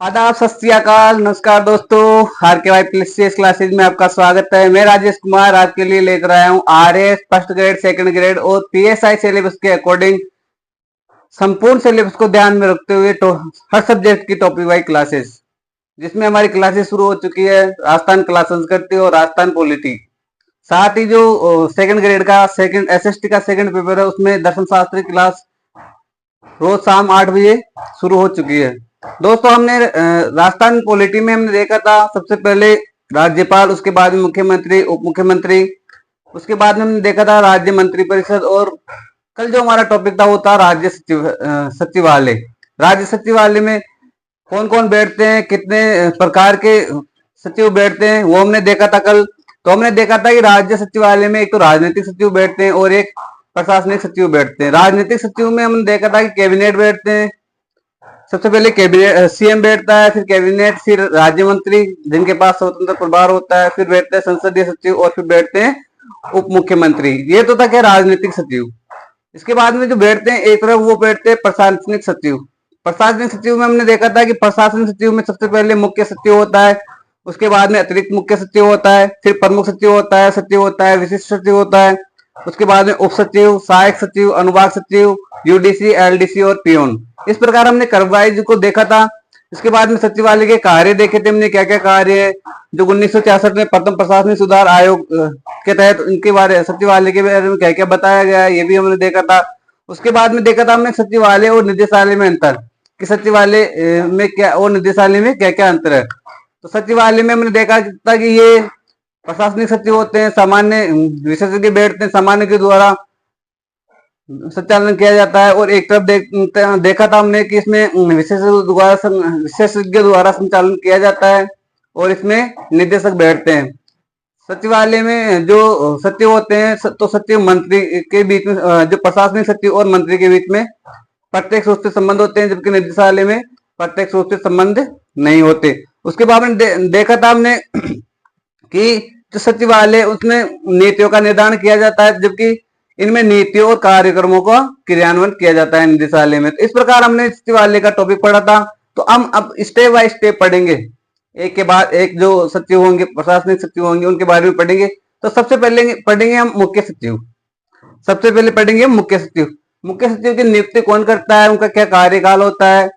आदाब, सत श्री अकाल, नमस्कार दोस्तों। आर के वाई प्लस क्लासेज में आपका स्वागत है। मैं राजेश कुमार आपके लिए लेकर आया हूँ RS first grade, second grade और पीएसआई सिलेबस के अकॉर्डिंग संपूर्ण सिलेबस को ध्यान में रखते हुए हर सब्जेक्ट की टॉपिक वाइज क्लासेस, जिसमें हमारी क्लासेस शुरू हो चुकी है। राजस्थान क्लास संस्कृति और राजस्थान पॉलिटी, साथ ही जो सेकंड ग्रेड का सेकंड एसएसटी का सेकंड पेपर है उसमें दर्शन शास्त्र की क्लास रोज शाम 8 बजे शुरू हो चुकी है। दोस्तों, हमने राजस्थान पॉलिटी में हमने देखा था सबसे पहले राज्यपाल, उसके बाद में मुख्यमंत्री, उप मुख्यमंत्री, उसके बाद में हमने देखा था राज्य मंत्री परिषद, और कल जो हमारा टॉपिक था वो था राज्य सचिवालय। राज्य सचिवालय में कौन कौन बैठते हैं, कितने प्रकार के सचिव बैठते हैं, वो हमने देखा था कल। तो हमने देखा था कि राज्य सचिवालय में एक तो राजनीतिक सचिव बैठते हैं और एक प्रशासनिक सचिव बैठते हैं। राजनीतिक सचिव में हमने देखा था कि कैबिनेट बैठते हैं। सबसे पहले कैबिनेट सीएम बैठता है, फिर कैबिनेट, फिर राज्य मंत्री जिनके पास स्वतंत्र प्रभार होता है, फिर बैठते हैं संसदीय सचिव और फिर बैठते हैं उप मुख्यमंत्री। ये तो था क्या राजनीतिक सचिव। इसके बाद में जो बैठते हैं एक तरफ, वो बैठते हैं प्रशासनिक सचिव। प्रशासनिक सचिव में हमने देखा था कि प्रशासनिक सचिव में सबसे पहले मुख्य सचिव होता है, उसके बाद में अतिरिक्त मुख्य सचिव होता है, फिर प्रमुख सचिव होता है, विशिष्ट सचिव होता है, उसके बाद में उप सचिव, सहायक सचिव, अनुभाग सचिव, यूडीसी, एलडीसी और पियोन। इस प्रकार हमने कर्मवाइज को देखा था। इसके बाद में सचिवालय के कार्य देखे थे हमने, क्या क्या कार्य है जो 1966 में प्रथम प्रशासनिक सुधार आयोग के तहत उनके बारे, सचिवालय के बारे में क्या क्या बताया गया है, ये भी हमने देखा था। उसके बाद में देखा था हमने सचिवालय और निदेशालय में अंतर, कि सचिवालय में क्या और निदेशालय में क्या क्या अंतर है। तो सचिवालय में हमने देखा था कि ये प्रशासनिक सचिव होते हैं, सामान्य विशेषज्ञ बैठते हैं, सामान्य के द्वारा संचालन किया जाता है। और एक तरफ देखा था हमने कि इसमें विशेषज्ञ द्वारा संचालन किया जाता है और इसमें निदेशक बैठते हैं। सचिवालय में जो सचिव होते हैं तो सचिव मंत्री के बीच में, जो प्रशासनिक सचिव और मंत्री के बीच में प्रत्यक्ष रूप से संबंध होते हैं, जबकि निदेशालय में प्रत्यक्ष रूप से संबंध नहीं होते। उसके बाद में देखा था हमने कि जो सचिवालय, उसमें नीतियों का निर्धारण किया जाता है, जबकि इनमें नीतियों और कार्यक्रमों का क्रियान्वयन किया जाता है निदेशालय में। तो इस प्रकार हमने सचिवालय का टॉपिक पढ़ा था। तो हम अब स्टेप बाय स्टेप पढ़ेंगे, एक के बाद एक जो सचिव होंगे, प्रशासनिक सचिव होंगे, उनके बारे में पढ़ेंगे। तो सबसे पहले पढ़ेंगे हम मुख्य सचिव। सबसे पहले पढ़ेंगे हम मुख्य सचिव। मुख्य सचिव की नियुक्ति कौन करता है, उनका क्या कार्यकाल होता है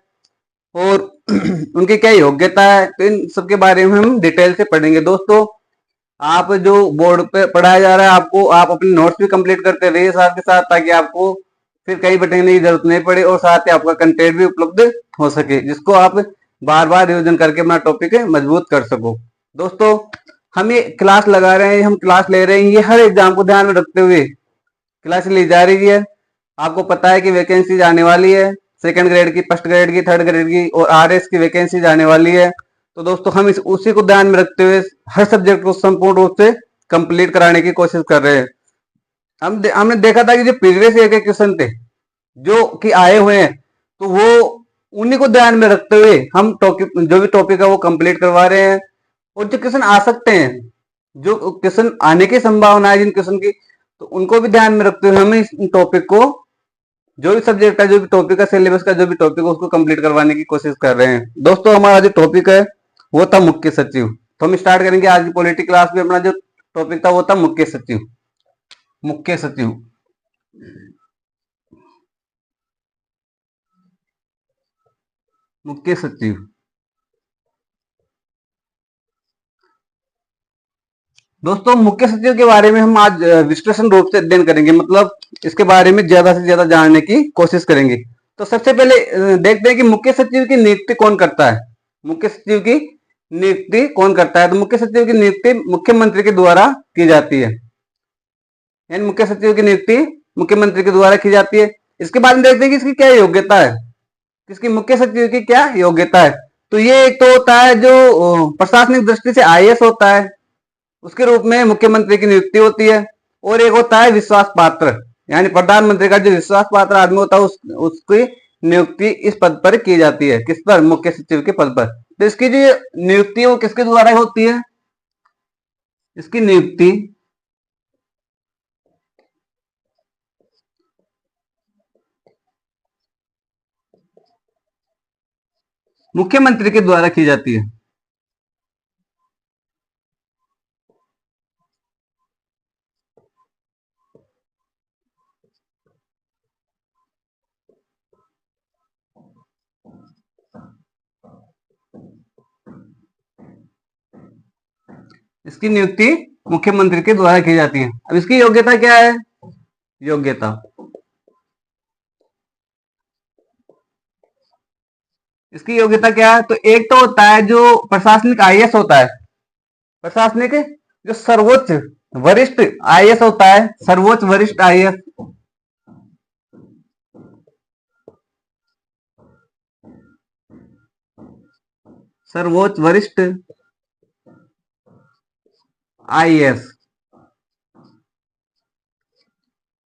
और उनकी क्या योग्यता है, तो इन सबके बारे में हम डिटेल से पढ़ेंगे। दोस्तों, आप जो बोर्ड पे पढ़ाया जा रहा है, आपको आप अपने नोट्स भी कंप्लीट करते रहिए साथ के साथ, ताकि आपको फिर कहीं बैठने की जरूरत नहीं पड़े और साथ ही आपका कंटेंट भी उपलब्ध हो सके, जिसको आप बार बार रिविजन करके अपना टॉपिक मजबूत कर सको। दोस्तों, हम ये क्लास लगा रहे हैं, हम क्लास ले रहे हैं, ये हर एग्जाम को ध्यान में रखते हुए क्लास ली जा रही है। आपको पता है कि वैकेंसी आने वाली है, सेकंड ग्रेड की, फर्स्ट ग्रेड की, थर्ड ग्रेड की और आरएस की वैकेंसी आने वाली है। तो दोस्तों, हम उसी को ध्यान में रखते हुए हर सब्जेक्ट को संपूर्ण रूप से कंप्लीट कराने की कोशिश कर रहे हैं। हमने देखा था कि जो प्रीवियस ईयर के क्वेश्चन थे जो कि आए हुए हैं, तो वो उन्हीं को ध्यान में रखते हुए हम टॉपिक, जो भी टॉपिक है वो कंप्लीट करवा रहे हैं। और जो क्वेश्चन आ सकते हैं, जो क्वेश्चन आने की संभावना है जिन क्वेश्चन की, तो उनको भी ध्यान में रखते हुए हम इस टॉपिक को, जो भी सब्जेक्ट का, जो भी टॉपिक है, सिलेबस का जो भी टॉपिक है, उसको कंप्लीट करवाने की कोशिश कर रहे हैं। दोस्तों, हमारा जो टॉपिक है वो था मुख्य सचिव। तो हम स्टार्ट करेंगे आज की पॉलिटी क्लास में। अपना जो टॉपिक था वो था मुख्य सचिव। मुख्य सचिव, मुख्य सचिव। दोस्तों, मुख्य सचिव के बारे में हम आज विश्लेषण रूप से अध्ययन करेंगे, मतलब इसके बारे में ज्यादा से ज्यादा जानने की कोशिश करेंगे। तो सबसे पहले देखते हैं कि मुख्य सचिव की नियुक्ति कौन करता है। मुख्य सचिव की नियुक्ति कौन करता है, तो मुख्य सचिव की नियुक्ति मुख्यमंत्री के द्वारा की जाती है। यानी मुख्य सचिव की नियुक्ति मुख्यमंत्री के द्वारा की जाती है। इसके बाद में देखते हैं कि इसकी क्या योग्यता है, किसकी, मुख्य सचिव की क्या योग्यता है। तो ये एक तो होता है जो प्रशासनिक दृष्टि से आईएएस होता है, उसके रूप में मुख्यमंत्री की नियुक्ति होती है। और एक होता है विश्वास पात्र, यानी प्रधानमंत्री का जो विश्वास पात्र आदमी होता है उसकी नियुक्ति इस पद पर की जाती है। किस पर, मुख्य सचिव के पद पर। तो इसकी जो नियुक्ति है वो किसके द्वारा होती है, इसकी नियुक्ति मुख्यमंत्री के द्वारा की जाती है। इसकी नियुक्ति मुख्यमंत्री के द्वारा की जाती है। अब इसकी योग्यता क्या है? योग्यता, इसकी योग्यता क्या है? तो एक तो होता है जो प्रशासनिक आईएएस होता है, प्रशासनिक जो सर्वोच्च वरिष्ठ आईएएस होता है, सर्वोच्च वरिष्ठ आईएएस, सर्वोच्च वरिष्ठ आईएएस,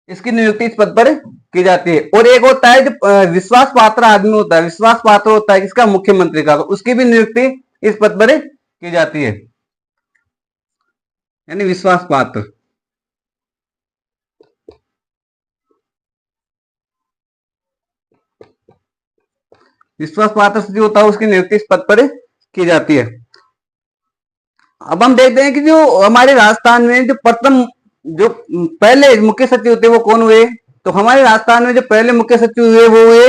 इसकी नियुक्ति इस पद पर की जाती है। और एक होता है जो विश्वास पात्र आदमी होता है, विश्वास पात्र होता है किसका? मुख्यमंत्री का, तो उसकी भी नियुक्ति इस पद पर की जाती है, यानी विश्वास पात्र। विश्वास पात्र जो होता है उसकी नियुक्ति इस पद पर की जाती है। अब हम देखते हैं कि जो हमारे राजस्थान में जो प्रथम जो पहले मुख्य सचिव थे वो कौन हुए? तो हमारे राजस्थान में जो पहले मुख्य सचिव हुए वो हुए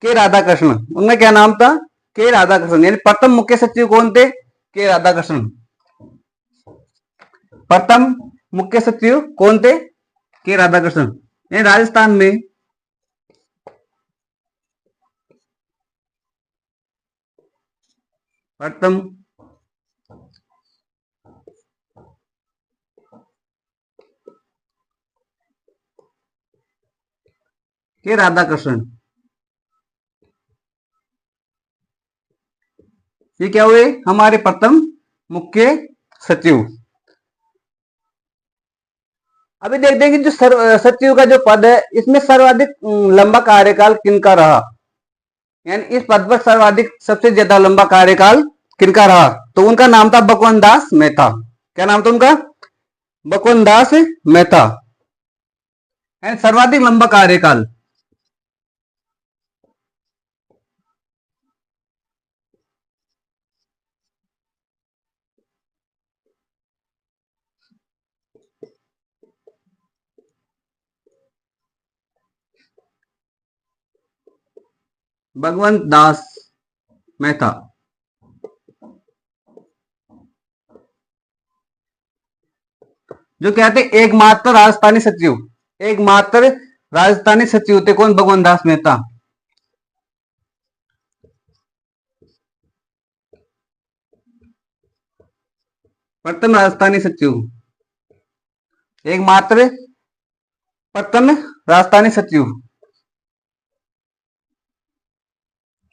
के राधाकृष्ण। उनका क्या नाम था? के राधाकृष्ण। यानी प्रथम मुख्य सचिव कौन थे? के राधाकृष्ण। प्रथम मुख्य सचिव कौन थे? के राधाकृष्ण। यानी राजस्थान में प्रथम के राधाकृष्ण, ये क्या हुए? हमारे प्रथम मुख्य सचिव। अभी देखते हैं कि जो सचिव का जो पद है इसमें सर्वाधिक लंबा कार्यकाल किनका रहा, यानी इस पद पर सर्वाधिक सबसे ज्यादा लंबा कार्यकाल किनका रहा? तो उनका नाम था भगवंत दास मेहता। क्या नाम था उनका? भगवंत दास मेहता। सर्वाधिक लंबा कार्यकाल, भगवंत दास मेहता। जो कहते एकमात्र राजस्थानी सचिव, एकमात्र राजस्थानी सचिव थे कौन? भगवंत दास मेहता। प्रथम राजस्थानी सचिव, एकमात्र प्रथम राजस्थानी सचिव,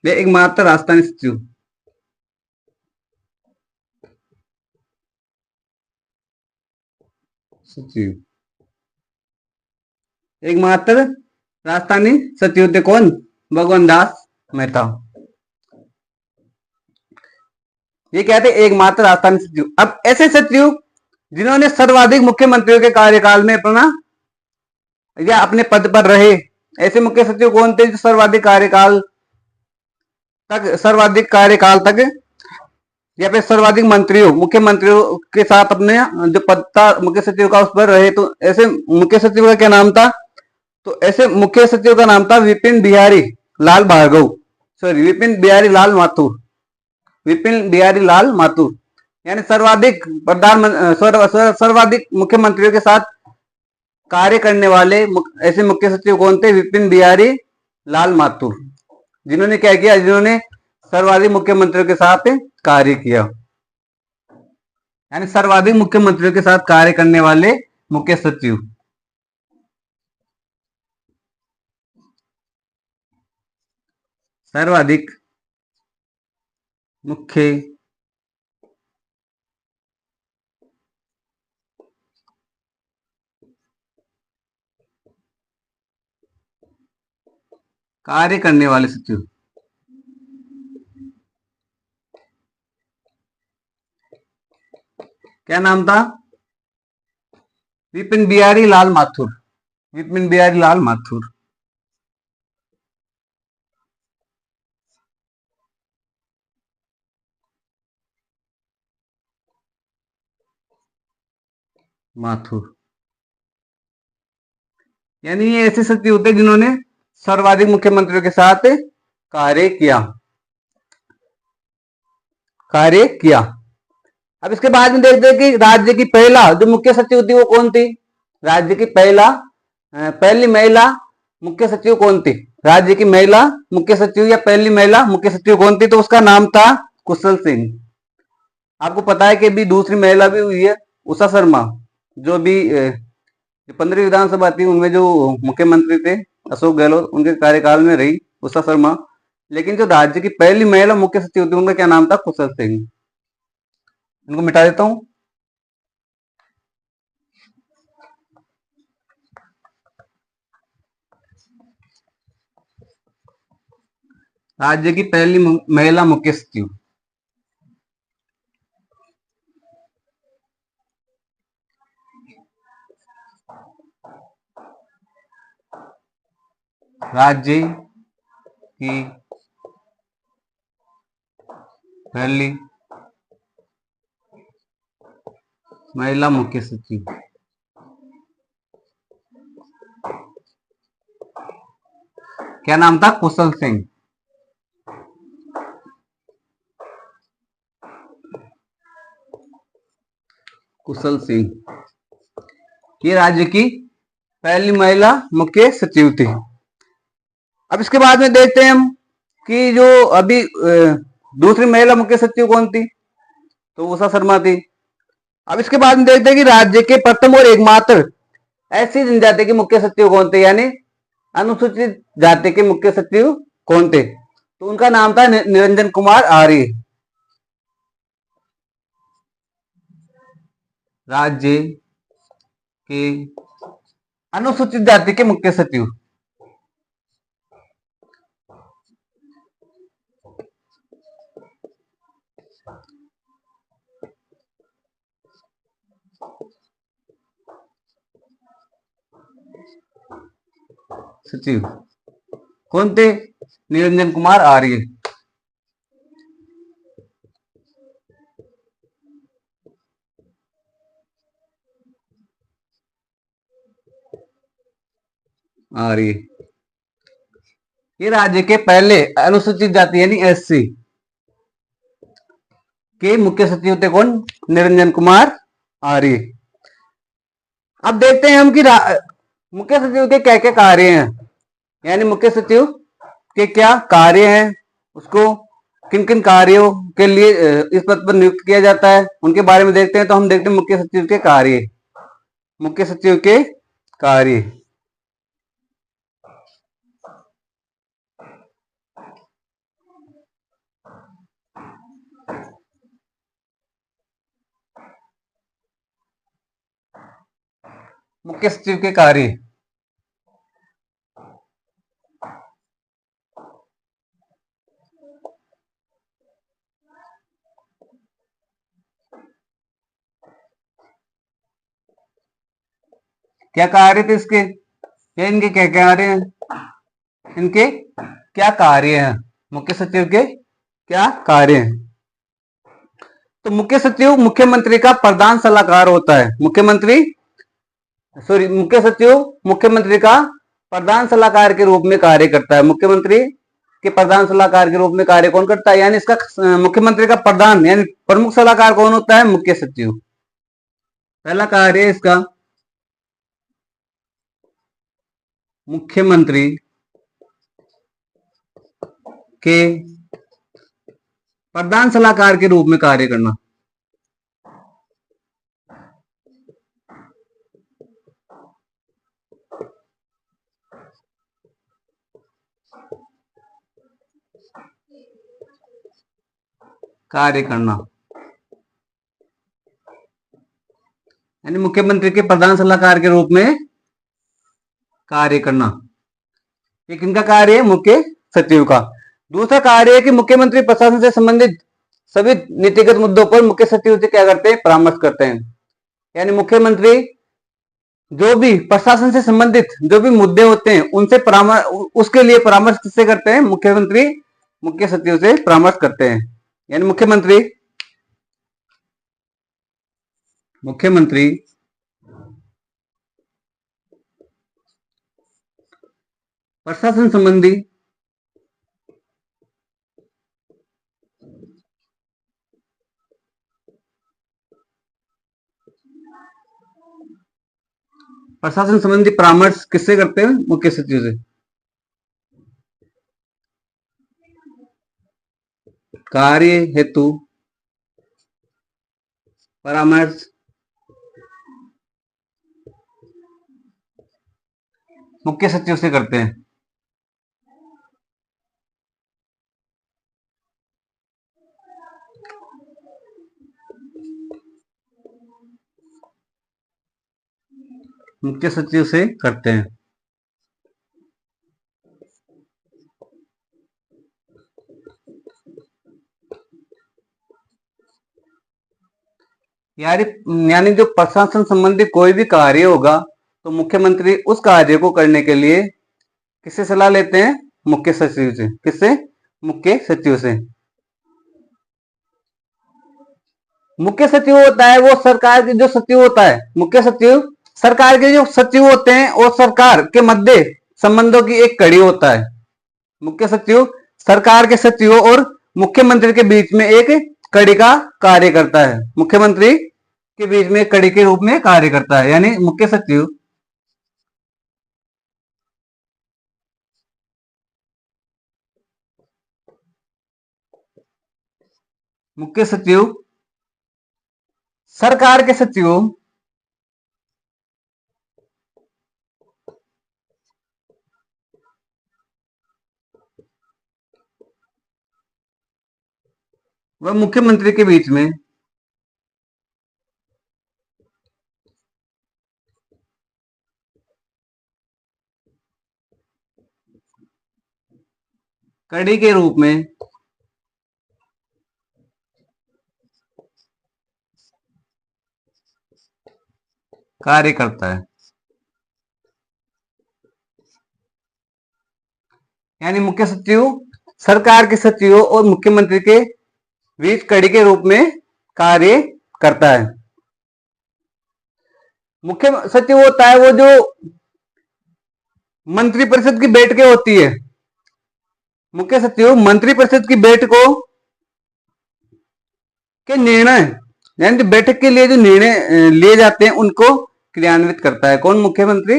एकमात्र राजस्थानी सचिव। सचिव एकमात्र राजस्थानी सचिव थे कौन? भगवंत दास मेहता। ये कहते एकमात्र राजस्थानी सचिव। अब ऐसे सचिव जिन्होंने सर्वाधिक मुख्यमंत्रियों के कार्यकाल में अपना या अपने पद पर रहे, ऐसे मुख्य सचिव कौन थे जो सर्वाधिक कार्यकाल तक या फिर सर्वाधिक मंत्रियों मुख्यमंत्रियों के साथ अपने जो पद था मुख्य सचिव का उस पर रहे? तो ऐसे मुख्य सचिव का क्या नाम था? तो ऐसे मुख्य सचिव का नाम था विपिन बिहारी लाल भार्गव, सॉरी विपिन बिहारी लाल माथुर, विपिन बिहारी लाल माथुर। यानी सर्वाधिक सर्वाधिक मुख्यमंत्रियों के साथ कार्य करने वाले ऐसे मुख्य सचिव कौन थे? विपिन बिहारी लाल माथुर। जिन्होंने क्या किया? जिन्होंने सर्वाधिक मुख्यमंत्रियों के साथ कार्य किया, यानी सर्वाधिक मुख्यमंत्रियों के साथ कार्य करने वाले मुख्य सचिव। सर्वाधिक मुख्य कार्य करने वाले सचिव, क्या नाम था? विपिन बिहारी लाल माथुर, विपिन बिहारी लाल माथुर। माथुर। यानी ये ऐसे सचिव होते हैं जिन्होंने सर्वाधिक मुख्यमंत्रियों के साथ कार्य किया कार्य किया। अब इसके बाद में देखते हैं कि राज्य की पहला जो मुख्य सचिव थी वो कौन थी। राज्य की पहली महिला मुख्य सचिव कौन थी। राज्य की महिला मुख्य सचिव या पहली महिला मुख्य सचिव कौन थी, तो उसका नाम था कुशल सिंह। आपको पता है कि अभी दूसरी महिला भी हुई है, उषा शर्मा, जो भी 15 विधानसभा थी उनमें जो मुख्यमंत्री थे अशोक गहलोत, उनके कार्यकाल में रही उषा शर्मा। लेकिन जो राज्य की पहली महिला मुख्य सचिव थी उनका क्या नाम था, कुशल सिंह। इनको मिटा देता हूं। राज्य की पहली महिला मुख्य सचिव राज्य की पहली महिला मुख्य सचिव क्या नाम था, कुशल सिंह। कुशल सिंह ये राज्य की पहली महिला मुख्य सचिव थी। अब इसके बाद में देखते हैं हम कि जो अभी दूसरी महिला मुख्य सचिव कौन थी, तो उषा शर्मा थी। अब इसके बाद में देखते हैं कि राज्य के प्रथम और एकमात्र ऐसी जनजाति के मुख्य सचिव कौन थे, यानी अनुसूचित जाति के मुख्य सचिव कौन थे, तो उनका नाम था निरंजन कुमार आर्य। राज्य के अनुसूचित जाति के मुख्य सचिव सचिव कौन थे, निरंजन कुमार आर्य। आर्य ये राज्य के पहले अनुसूचित जाति यानी एससी के मुख्य सचिव थे कौन, निरंजन कुमार आर्य। अब देखते हैं हम कि मुख्य सचिव के क्या क्या कार्य हैं, यानी मुख्य सचिव के क्या कार्य हैं, उसको किन किन कार्यों के लिए इस पद पर नियुक्त किया जाता है, उनके बारे में देखते हैं। तो हम देखते हैं मुख्य सचिव के कार्य। मुख्य सचिव के कार्य मुख्य सचिव के कार्य क्या कार्य थे इसके, या इनके क्या कार्य हैं, इनके क्या कार्य हैं, मुख्य सचिव के क्या कार्य हैं। तो मुख्य सचिव मुख्यमंत्री का प्रधान सलाहकार होता है। मुख्य सचिव मुख्यमंत्री का प्रधान सलाहकार के रूप में कार्य करता है। मुख्यमंत्री के प्रधान सलाहकार के रूप में कार्य कौन करता है, यानी इसका मुख्यमंत्री का प्रधान यानी प्रमुख सलाहकार कौन होता है, मुख्य सचिव। पहला कार्य है इसका, मुख्यमंत्री के प्रधान सलाहकार के रूप में कार्य करना। कार्य करना यानी मुख्यमंत्री के प्रधान सलाहकार के रूप में कार्य करना, ये किनका कार्य है, मुख्य सचिव का। दूसरा कार्य है कि मुख्यमंत्री प्रशासन से संबंधित सभी नीतिगत मुद्दों पर मुख्य सचिव से क्या करते हैं, परामर्श करते हैं। यानी मुख्यमंत्री जो भी प्रशासन से संबंधित जो भी मुद्दे होते हैं उनसे परामर्श, उसके लिए परामर्श किससे करते हैं, मुख्यमंत्री मुख्य सचिव से परामर्श करते हैं। यानी मुख्यमंत्री प्रशासन संबंधी परामर्श किससे करते हैं? मुख्य सचिव से। कार्य हेतु परामर्श मुख्य सचिव से करते हैं। मुख्य सचिव से करते हैं। यानी जो प्रशासन संबंधी कोई भी कार्य होगा तो मुख्यमंत्री उस कार्य को करने के लिए किससे सलाह लेते हैं? मुख्य सचिव से। किससे? मुख्य सचिव से। मुख्य सचिव होता है वो सरकार के जो सचिव होता है, मुख्य सचिव सरकार के जो सचिव होते हैं और सरकार के मध्य संबंधों की एक कड़ी होता है। मुख्य सचिव सरकार के सचिवों और मुख्यमंत्री के बीच में एक कड़ी का कार्य करता है। मुख्यमंत्री के बीच में कड़ी के रूप में कार्य करता है, यानी मुख्य सचिव सरकार के सचिवों व मुख्यमंत्री के बीच में कड़ी के रूप में कार्य करता है। यानी मुख्य सचिव सरकार के सचिवों और मुख्यमंत्री के बीच कड़ी के रूप में कार्य करता है। मुख्य सचिव होता है वो जो मंत्रिपरिषद की बैठकें होती है। मुख्य सचिव मंत्रिपरिषद की बैठकों के निर्णय, यानी बैठक के लिए जो निर्णय लिए जाते हैं उनको क्रियान्वित करता है। कौन? मुख्यमंत्री।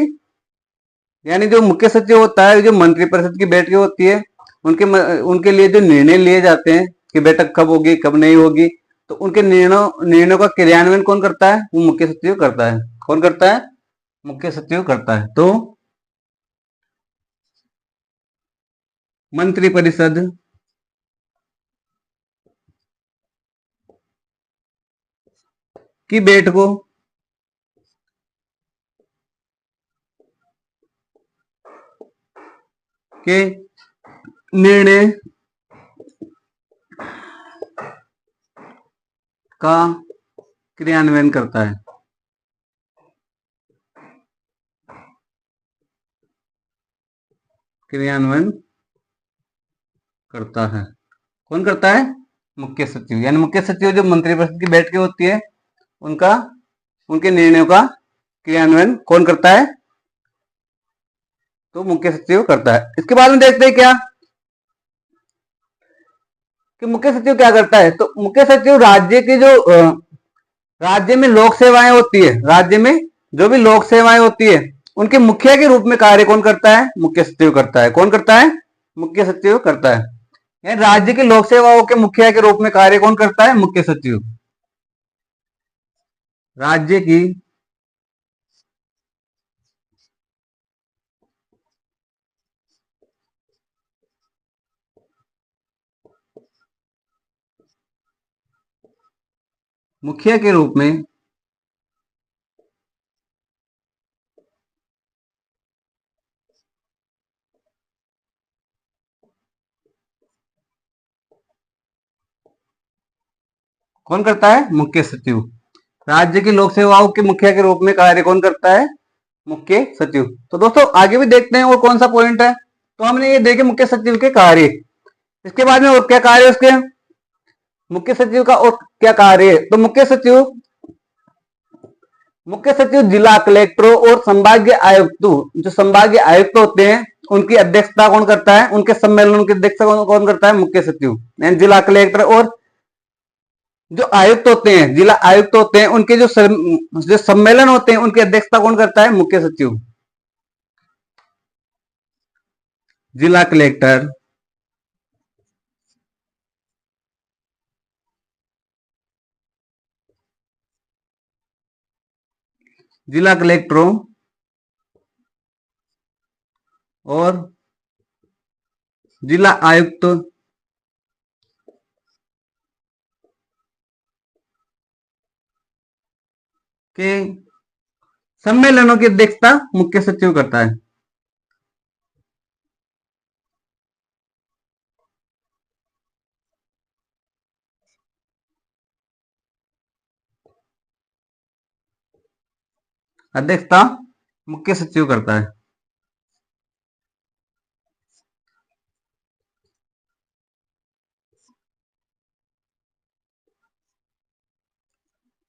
यानी जो मुख्य सचिव होता है, जो मंत्रिपरिषद की बैठकें होती है उनके लिए जो निर्णय लिए जाते हैं कि बैठक कब होगी कब नहीं होगी, तो उनके निर्णयों का क्रियान्वयन कौन करता है? वो मुख्य सचिव करता है। कौन करता है? मुख्य सचिव करता है। तो मंत्रिपरिषद की बैठकों के निर्णय का क्रियान्वयन करता है। क्रियान्वयन करता है। कौन करता है? मुख्य सचिव। यानी मुख्य सचिव जो मंत्रिपरिषद की बैठकें होती है उनके निर्णयों का क्रियान्वयन कौन करता है? तो मुख्य सचिव करता है। इसके बाद में देखते हैं क्या कि मुख्य सचिव क्या करता है। तो मुख्य सचिव राज्य में लोक सेवाएं होती है, राज्य में जो भी लोक सेवाएं होती है उनके मुखिया के रूप में कार्य कौन करता है? मुख्य सचिव करता है। कौन करता है? मुख्य सचिव करता है। यानी राज्य की लोक सेवाओं के मुखिया के रूप में कार्य कौन करता है? मुख्य सचिव। राज्य की मुखिया के रूप में कौन करता है? मुख्य सचिव। राज्य की लोक सेवाओं के मुखिया के रूप में कार्य कौन करता है? मुख्य सचिव। तो दोस्तों आगे भी देखते हैं और कौन सा पॉइंट है। तो हमने ये देखे मुख्य सचिव के कार्य। इसके बाद में और क्या कार्य उसके? मुख्य सचिव का और क्या कार्य है? तो मुख्य सचिव जिला कलेक्टरों और संभागीय आयुक्तों, जो संभागीय आयुक्त होते हैं उनकी अध्यक्षता कौन करता है, उनके सम्मेलन की अध्यक्षता कौन करता है, मुख्य सचिव। यानी जिला कलेक्टर और जो आयुक्त होते हैं, जिला आयुक्त होते हैं, उनके जो सम्मेलन होते हैं उनकी अध्यक्षता कौन करता है, मुख्य सचिव। जिला कलेक्टर, जिला कलेक्टरों और जिला आयुक्त के सम्मेलनों की अध्यक्षता मुख्य सचिव करता है। अध्यक्षता मुख्य सचिव करता है।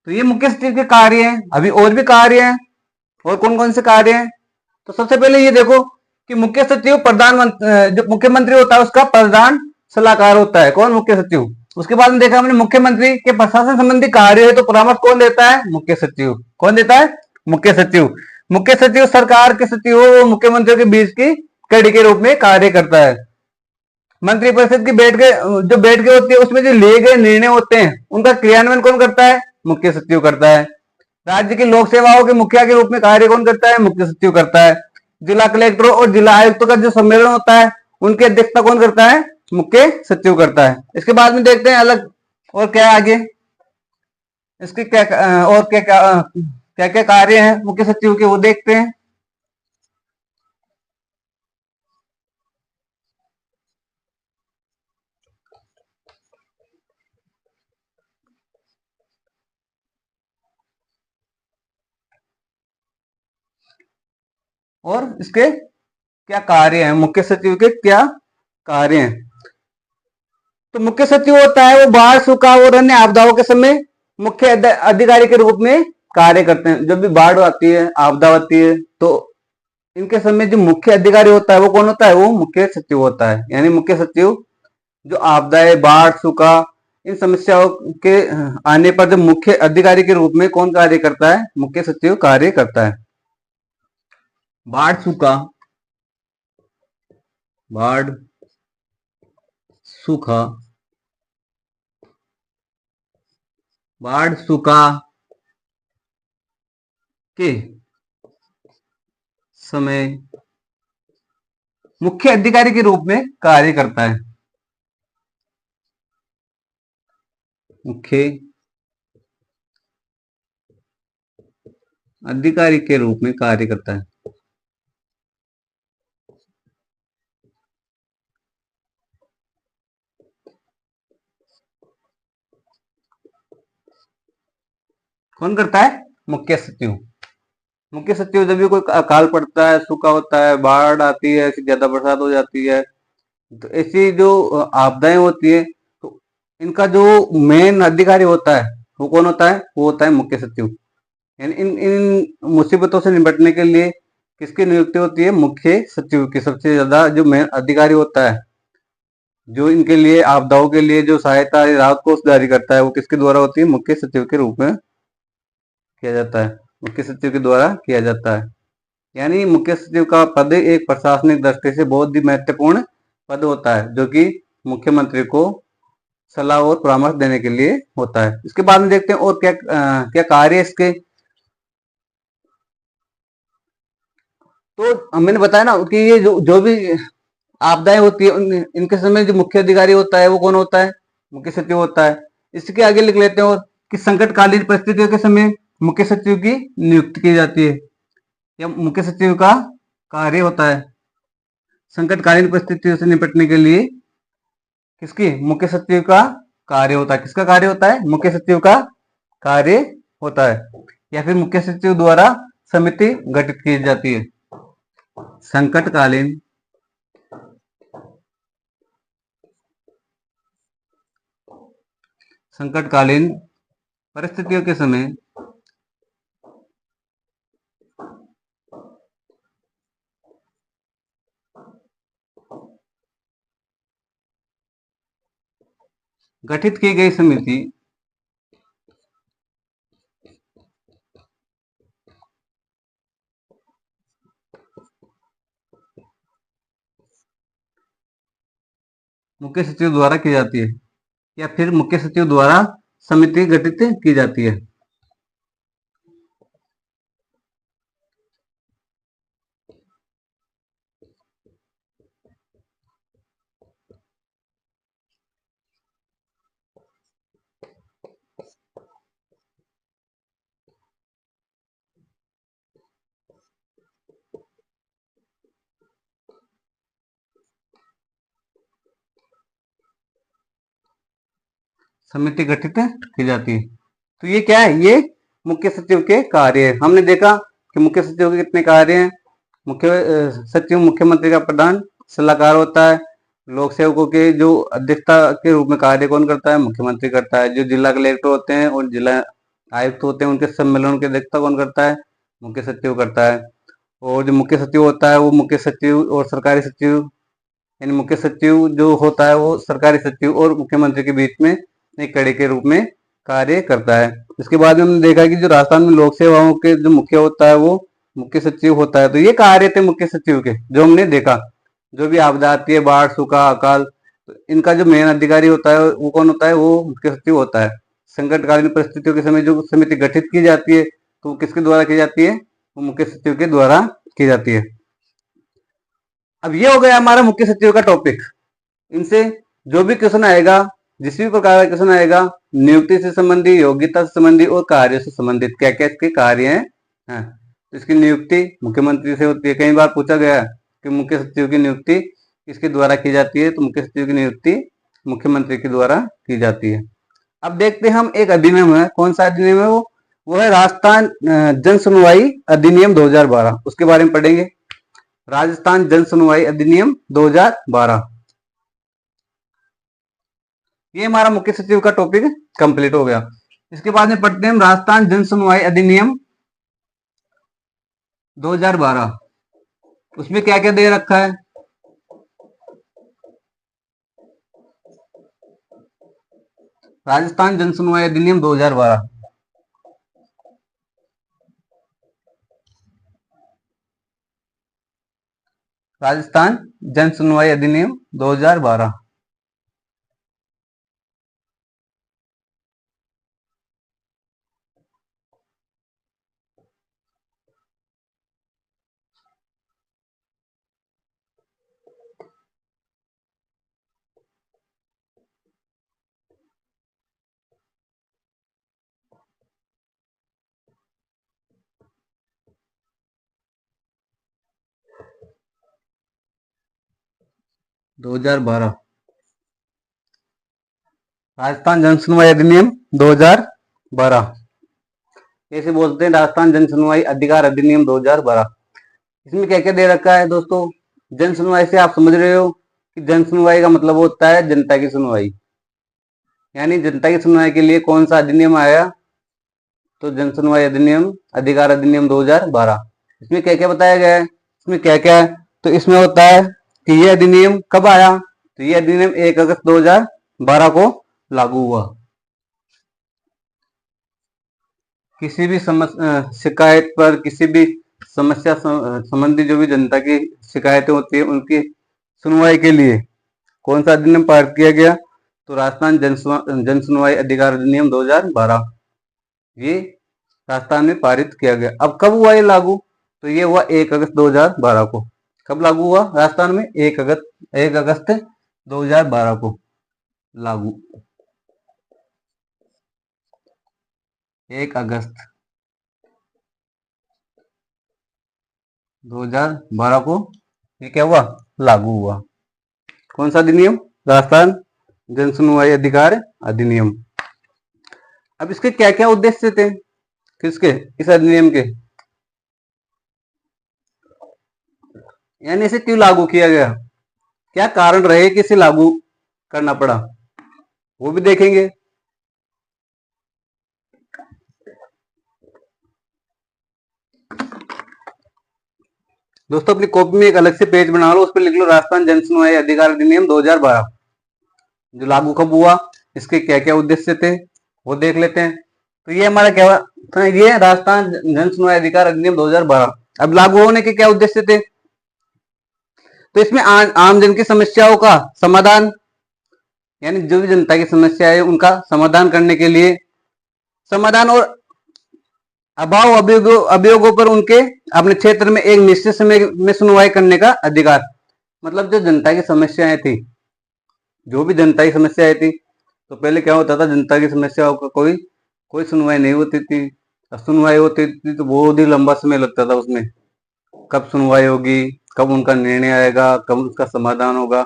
तो ये मुख्य सचिव के कार्य हैं। अभी और भी कार्य हैं, और कौन कौन से कार्य हैं? तो सबसे पहले ये देखो कि मुख्य सचिव प्रधानमंत्री, जो मुख्यमंत्री होता है उसका प्रधान सलाहकार होता है, कौन? मुख्य सचिव। उसके बाद में देखा हमने मुख्यमंत्री के प्रशासन संबंधी कार्य है तो परामर्श कौन देता है? मुख्य सचिव। कौन देता है? मुख्य सचिव। मुख्य सचिव सरकार के सचिव वो मुख्यमंत्रियों के बीच की कड़ी के रूप में कार्य करता है। मंत्रिपरिषद की बैठकें होती है, उसमें जो लिए गए निर्णय होते हैं उनका क्रियान्वयन कौन करता है? मुख्य सचिव करता है। राज्य की लोक सेवाओं के मुखिया के रूप में कार्य कौन करता है? मुख्य सचिव करता है। जिला कलेक्टरों और जिला आयुक्तों का जो सम्मेलन होता है उनकी अध्यक्षता कौन करता है? मुख्य सचिव करता है। इसके बाद में देखते हैं अलग और क्या है आगे, इसके क्या और क्या क्या क्या क्या कार्य हैं मुख्य सचिव के, वो देखते हैं। और इसके क्या कार्य हैं, मुख्य सचिव के क्या कार्य हैं? तो मुख्य सचिव होता है वो बाढ़, सूखा और अन्य आपदाओं के समय मुख्य अधिकारी के रूप में कार्य करते हैं। जब भी बाढ़ आती है, आपदा आती है, तो इनके समय जो मुख्य अधिकारी होता है वो कौन होता है? वो मुख्य सचिव होता है। यानी मुख्य सचिव जो आपदाएं, बाढ़, सूखा, इन समस्याओं के आने पर जो मुख्य अधिकारी के रूप में कौन कार्य करता है? मुख्य सचिव कार्य करता है। बाढ़, सूखा, बाढ़, सूखा, बाढ़, सूखा के समय मुख्य अधिकारी के रूप में कार्य करता है। मुख्य अधिकारी के रूप में कार्य करता है। कौन करता है? मुख्य सचिव। मुख्य सचिव जब भी कोई अकाल पड़ता है, सूखा होता है, बाढ़ आती है, ऐसी ज्यादा बरसात हो जाती है, तो ऐसी जो आपदाएं होती है, तो इनका जो मेन अधिकारी होता है वो कौन होता है? वो होता है मुख्य सचिव। यानी इन इन मुसीबतों से निपटने के लिए किसकी नियुक्ति होती है? मुख्य सचिव की। सबसे ज्यादा जो मेन अधिकारी होता है, जो इनके लिए आपदाओं के लिए जो सहायता राहत कोष जारी करता है, वो किसके द्वारा होती है? मुख्य सचिव के रूप में किया जाता है, मुख्य सचिव के द्वारा किया जाता है। यानी मुख्य सचिव का पद एक प्रशासनिक दृष्टि से बहुत ही महत्वपूर्ण पद होता है, जो कि मुख्यमंत्री को सलाह और परामर्श देने के लिए होता है। इसके बाद में देखते हैं और क्या क्या कार्य इसके। तो मैंने बताया ना कि ये जो भी आपदाएं होती है इनके समय जो मुख्य अधिकारी होता है वो कौन होता है? मुख्य सचिव होता है। इसके आगे लिख लेते हैं और कि संकटकालीन परिस्थितियों के समय मुख्य सचिव की नियुक्ति की जाती है, या मुख्य सचिव का कार्य होता है संकटकालीन परिस्थितियों से निपटने के लिए किसकी? मुख्य सचिव का कार्य होता है। किसका कार्य होता है? मुख्य सचिव का कार्य होता है। या फिर मुख्य सचिव द्वारा समिति गठित की जाती है। संकटकालीन संकटकालीन परिस्थितियों के समय गठित की गई समिति मुख्य सचिव द्वारा की जाती है, या फिर मुख्य सचिव द्वारा समिति गठित की जाती है। समिति गठित की जाती है। तो ये क्या है, ये मुख्य सचिव के कार्य है। हमने देखा कि मुख्य सचिव के कितने कार्य हैं। मुख्य सचिव मुख्यमंत्री का प्रधान सलाहकार होता है। लोक सेवकों के जो अध्यक्षता के रूप में कार्य कौन करता है, मुख्यमंत्री करता है। जो जिला कलेक्टर होते हैं और जिला आयुक्त होते हैं, उनके सम्मेलन की अध्यक्षता कौन करता है, मुख्य सचिव करता है। और जो मुख्य सचिव होता है वो मुख्य सचिव और सरकारी सचिव, यानी मुख्य सचिव जो होता है वो सरकारी सचिव और मुख्यमंत्री के बीच में एक कड़ी के रूप में कार्य करता है। इसके बाद में हमने देखा कि जो राजस्थान में लोक सेवाओं के जो मुख्य होता है वो मुख्य सचिव होता है। तो ये कार्य थे मुख्य सचिव के, जो हमने देखा। जो भी आपदा आती है, बाढ़, सूखा, अकाल, तो इनका जो मेन अधिकारी होता है वो कौन होता है, वो मुख्य सचिव होता है। संकटकालीन परिस्थितियों के समय जो समिति गठित की जाती है तो वो किसके द्वारा की जाती है, वो मुख्य सचिव के द्वारा की जाती है। अब ये हो गया हमारा मुख्य सचिव का टॉपिक। इनसे जो भी क्वेश्चन आएगा, जिस भी प्रकार का क्वेश्चन आएगा, नियुक्ति से संबंधी, योग्यता से संबंधी और कार्य से संबंधित, क्या क्या इसके कार्य हैं। तो इसकी नियुक्ति मुख्यमंत्री से होती है। कई बार पूछा गया कि मुख्य सचिव की नियुक्ति किसके द्वारा की जाती है, तो मुख्य सचिव की नियुक्ति मुख्यमंत्री के द्वारा की जाती है। अब देखते हैं हम एक अधिनियम है, कौन सा अधिनियम है वो है राजस्थान जन सुनवाई अधिनियम 2012। उसके बारे में पढ़ेंगे। राजस्थान जन सुनवाई अधिनियम 2012, ये हमारा मुख्य सचिव का टॉपिक कंप्लीट हो गया। इसके बाद में पढ़ते हैं हम राजस्थान जन सुनवाई अधिनियम 2012। उसमें क्या क्या दे रखा है। राजस्थान जन सुनवाई अधिनियम 2012, राजस्थान जन सुनवाई अधिनियम 2012। राजस्थान जन सुनवाई अधिनियम 2012, कैसे बोलते हैं, राजस्थान जन सुनवाई अधिकार अधिनियम 2012। इसमें क्या क्या दे रखा है दोस्तों। जन सुनवाई से आप समझ रहे हो कि जन सुनवाई का मतलब होता है जनता की सुनवाई, यानी जनता की सुनवाई के लिए कौन सा अधिनियम आया, तो जन सुनवाई अधिनियम अधिकार अधिनियम 2012। इसमें क्या क्या बताया गया है, इसमें क्या क्या है, तो इसमें होता है कि ये अधिनियम कब आया, तो ये अधिनियम 1 अगस्त 2012 को लागू हुआ। किसी भी शिकायत पर, किसी भी समस्या संबंधी जो भी जनता की शिकायतें होती है उनकी सुनवाई के लिए कौन सा अधिनियम पारित किया गया, तो राजस्थान जन सुनवाई अधिकार अधिनियम 2012, ये राजस्थान में पारित किया गया। अब कब हुआ ये लागू, तो ये हुआ 1 अगस्त 2012 को। कब लागू हुआ राजस्थान में, 1 अगस्त 2012 को लागू। 1 अगस्त 2012 को ये क्या हुआ, लागू हुआ। कौन सा अधिनियम, राजस्थान जन सुनवाई अधिकार अधिनियम। अब इसके क्या क्या उद्देश्य थे, किसके, इस अधिनियम के, यानी इसे क्यों लागू किया गया, क्या कारण रहे कि इसे लागू करना पड़ा, वो भी देखेंगे। दोस्तों अपनी कॉपी में एक अलग से पेज बना लो, उस पर लिख लो राजस्थान जन सुनवाई अधिकार अधिनियम 2012, जो लागू कब हुआ, इसके क्या क्या उद्देश्य थे वो देख लेते हैं। तो ये हमारा क्या, तो ये राजस्थान जन सुनवाई अधिकार अधिनियम 2012 अब लागू होने के क्या उद्देश्य थे। तो इसमें आम जन की समस्याओं का समाधान, यानी जो भी जनता की समस्या है उनका समाधान करने के लिए, समाधान और अभाव अभियोगों पर उनके अपने क्षेत्र में एक निश्चित समय में सुनवाई करने का अधिकार। मतलब जो जनता की समस्याएं थी, जो भी जनता की समस्याएं थी, तो पहले क्या होता था, जनता की समस्याओं का कोई कोई सुनवाई नहीं होती थी। सुनवाई होती थी तो बहुत ही लंबा समय लगता था उसमें, कब सुनवाई होगी, कब उनका निर्णय आएगा, कब उसका समाधान होगा।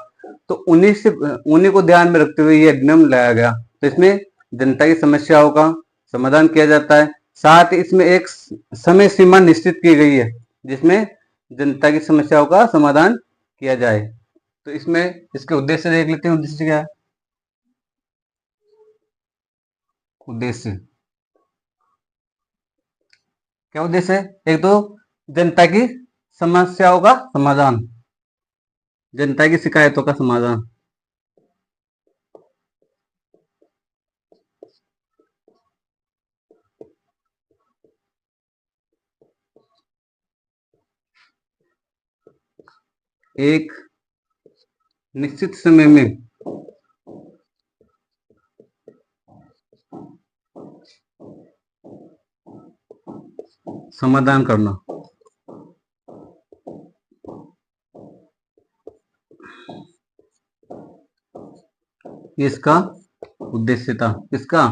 तो उन्हीं को ध्यान में रखते हुए ये अधिनियम लाया गया। तो इसमें जनता की समस्याओं का समाधान किया जाता है, साथ ही इसमें एक समय सीमा निश्चित की गई है जिसमें जनता की समस्याओं का समाधान किया जाए। तो इसमें इसके उद्देश्य देख लेते हैं। उद्देश्य क्या है, उद्देश्य क्या उद्देश्य है, एक तो जनता की समस्याओं का समाधान, जनता की शिकायतों का समाधान। एक निश्चित समय में समाधान करना, इसका उद्देश्य था। इसका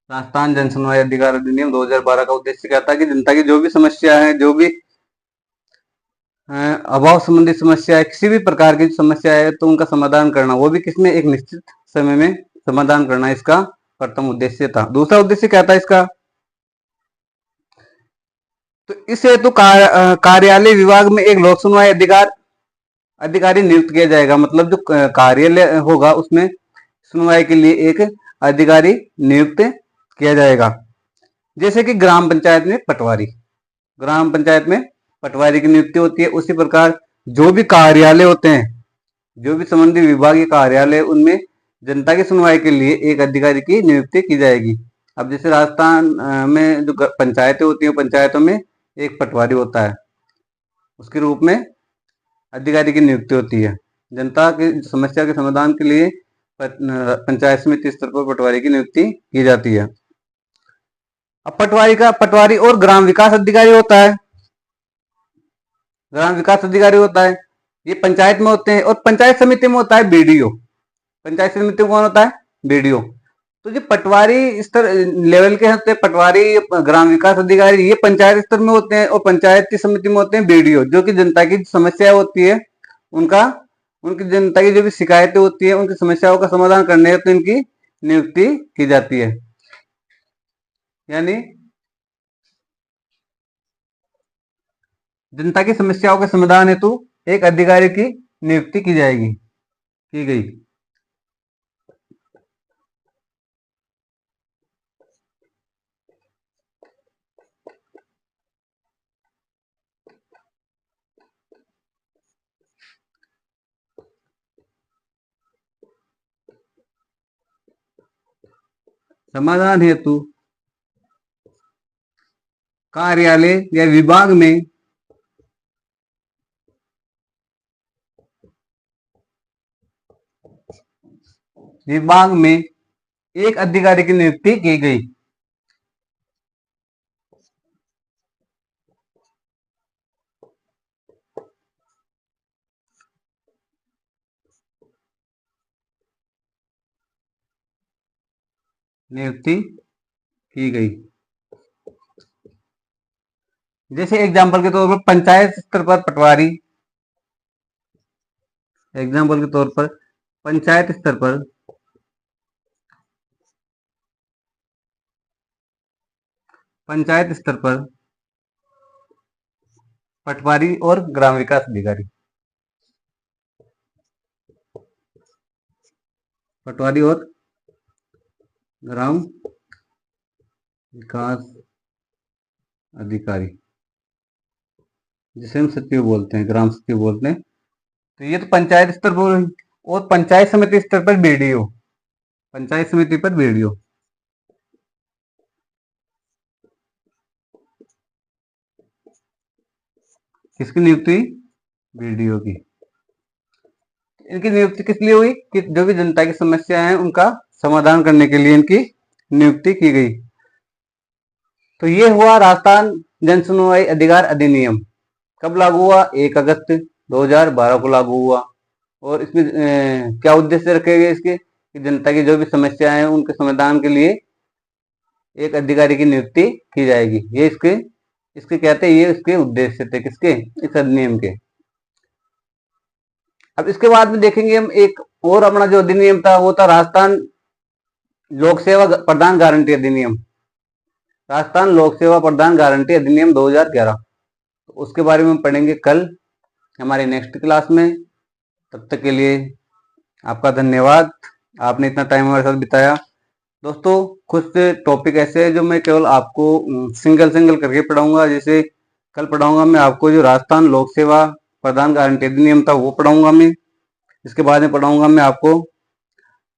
राजस्थान जन सुनवाई अधिकार अधिनियम 2012 का उद्देश्य क्या था कि जनता की जो भी समस्या है, जो भी अभाव संबंधी समस्या है, किसी भी प्रकार की समस्या है तो उनका समाधान करना, वो भी किसमें, एक निश्चित समय में समाधान करना, इसका प्रथम उद्देश्य था। दूसरा उद्देश्य क्या था इसका, तो इस हेतु कार्यालय विभाग में एक लोक सुनवाई अधिकारी नियुक्त किया जाएगा। मतलब जो कार्यालय होगा उसमें सुनवाई के लिए एक अधिकारी नियुक्त किया जाएगा। जैसे कि ग्राम पंचायत में पटवारी, ग्राम पंचायत में पटवारी की नियुक्ति होती है, उसी प्रकार जो भी कार्यालय होते हैं, जो भी संबंधित विभागीय कार्यालय, उनमें जनता की सुनवाई के लिए एक अधिकारी की नियुक्ति की जाएगी। अब जैसे राजस्थान में जो पंचायतें होती हैं, पंचायतों में एक पटवारी होता है, उसके रूप में अधिकारी की नियुक्ति होती है। जनता की समस्या के समाधान के लिए पंचायत समिति स्तर पर पटवारी की नियुक्ति की जाती है। अब पटवारी और ग्राम विकास अधिकारी होता है, ग्राम विकास अधिकारी होता है, ये पंचायत में होते हैं। और पंचायत समिति में होता है बीडीओ। पंचायत समिति में कौन होता है, बीडीओ। तो जो पटवारी स्तर लेवल के होते हैं, पटवारी, ग्राम विकास अधिकारी, ये पंचायत स्तर में होते हैं। और पंचायत की समिति में होते हैं बीडीओ, जो कि जनता की समस्या होती है उनका, उनकी जनता की जो भी शिकायतें होती है, उनकी समस्याओं का समाधान करने हेतु इनकी नियुक्ति की जाती है। यानी जनता की समस्याओं के समाधान हेतु एक अधिकारी की नियुक्ति की जाएगी, की गई। समाधान हेतु कार्यालय या विभाग में एक अधिकारी की नियुक्ति की गई। नियुक्ति की गई। जैसे एग्जाम्पल के तौर पर पंचायत स्तर पर पटवारी, एग्जाम्पल के तौर पर पंचायत स्तर पर पटवारी और ग्राम विकास अधिकारी, पटवारी और ग्राम विकास अधिकारी, जिसे हम सचिव बोलते हैं, ग्राम सचिव बोलते हैं। तो ये तो पंचायत स्तर पर। और पंचायत समिति स्तर पर बीडीओ, पंचायत समिति पर वीडियो। किसकी नियुक्ति? वीडियो की। इनकी नियुक्ति किस लिए हुई? कि जो भी जनता की समस्या है उनका समाधान करने के लिए इनकी नियुक्ति की गई। तो ये हुआ राजस्थान जन सुनवाई अधिकार अधिनियम। कब लागू हुआ? 1 अगस्त 2012 को लागू हुआ। और इसमें क्या उद्देश्य रखे गए इसके? कि जनता की जो भी समस्याएं हैं उनके समाधान के लिए एक अधिकारी की नियुक्ति की जाएगी। ये इसके कहते हैं, ये इसके उद्देश्य थे। किसके? इस अधिनियम के। अब इसके बाद में देखेंगे हम एक और अपना जो अधिनियम था वो था राजस्थान लोक सेवा प्रदान गारंटी अधिनियम। राजस्थान लोक सेवा प्रदान गारंटी अधिनियम 2011। तो उसके बारे में पढ़ेंगे कल हमारे नेक्स्ट क्लास में। तब तक के लिए आपका धन्यवाद, आपने इतना टाइम हमारे साथ बिताया। दोस्तों कुछ टॉपिक ऐसे हैं जो मैं केवल आपको सिंगल करके पढ़ाऊंगा। जैसे कल पढ़ाऊंगा मैं आपको जो राजस्थान लोक सेवा प्रदान गारंटी अधिनियम था वो पढ़ाऊंगा मैं। इसके बाद में पढ़ाऊंगा मैं आपको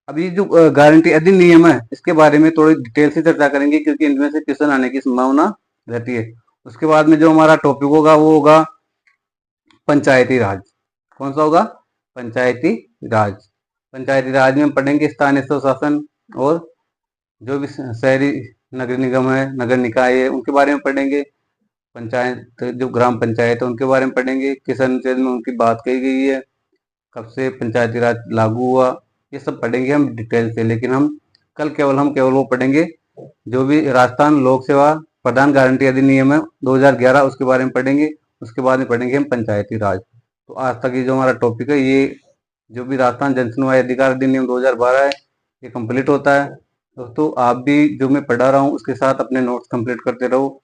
अभी जो गारंटी अधिनियम है इसके बारे में थोड़ी डिटेल से चर्चा करेंगे, क्योंकि इनमें से क्वेश्चन आने की संभावना रहती है। उसके बाद में जो हमारा टॉपिक होगा वो होगा पंचायती राज। कौन सा होगा? पंचायती राज। पंचायती राज में हम पढ़ेंगे स्थानीय स्वशासन और जो भी शहरी नगर निगम है, नगर निकाय है, उनके बारे में पढ़ेंगे। पंचायत जो ग्राम पंचायत है उनके बारे में पढ़ेंगे। किस अनुच्छेद में उनकी बात कही गई है, कब से पंचायती राज लागू हुआ, ये सब पढ़ेंगे हम डिटेल से। लेकिन हम केवल वो पढ़ेंगे जो भी राजस्थान लोक सेवा प्रदान गारंटी अधिनियम है 2011 उसके बारे में पढ़ेंगे। उसके बाद में पढ़ेंगे हम पंचायती राज। तो आज तक ये जो हमारा टॉपिक है, ये जो भी राजस्थान जन सुनवाई अधिकार अधिनियम 2012 है, ये कंप्लीट होता है। दोस्तों आप भी जो मैं पढ़ा रहा हूँ उसके साथ अपने नोट्स कंप्लीट करते रहो,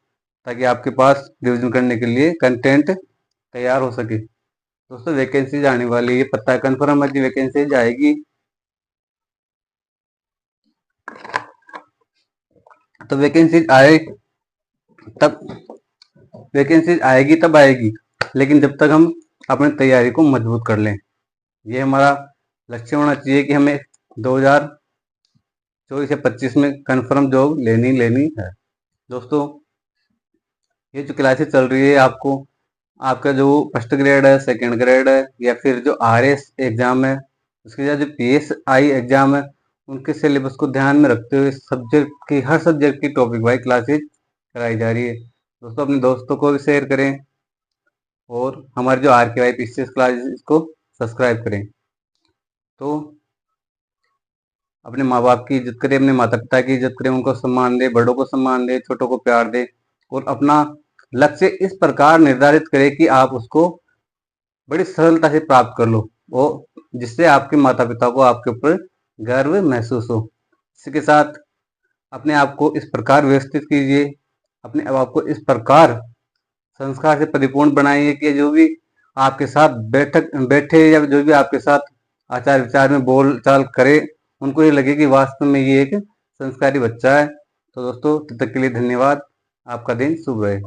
ताकि आपके पास रिविजन करने के लिए कंटेंट तैयार हो सके। दोस्तों वैकेंसीज आने वाली है, पता है कन्फर्म है कि वैकेंसीज आएगी। तो वैकेंसीज आएगी तब आएगी, लेकिन जब तक हम अपनी तैयारी को मजबूत कर लें। ये हमारा लक्ष्य होना चाहिए कि हमें 2024 या 25 में कन्फर्म जॉब लेनी है। दोस्तों ये जो क्लासेस चल रही है, आपका जो फर्स्ट ग्रेड है, सेकंड ग्रेड है, या फिर जो RS एग्जाम है, उसके साथ जो PSI एग्जाम है, उनके सिलेबस को ध्यान में रखते हुए हर सब्जेक्ट की टॉपिक वाइज क्लासेज कराई जा रही है। दोस्तों अपने दोस्तों को भी शेयर करें और हमारे जो RKY PCS क्लासेस को सब्सक्राइब करें। तो अपने माँ बाप की इज्जत करें, अपने माता पिता की इज्जत करें, उनको सम्मान दे, बड़ों को सम्मान दे, छोटों को प्यार दे, और अपना लक्ष्य इस प्रकार निर्धारित करें कि आप उसको बड़ी सरलता से प्राप्त कर लो, और जिससे आपके माता पिता को आपके ऊपर गर्व महसूस हो। इसी के साथ अपने आप को इस प्रकार व्यवस्थित कीजिए, अपने आप को इस प्रकार संस्कार से परिपूर्ण बनाइए कि जो भी आपके साथ बैठे या जो भी आपके साथ आचार विचार में बोल चाल करे, उनको ये लगे कि वास्तव में ये एक संस्कारी बच्चा है। तो दोस्तों तब तक के लिए धन्यवाद। आपका दिन शुभ रहे।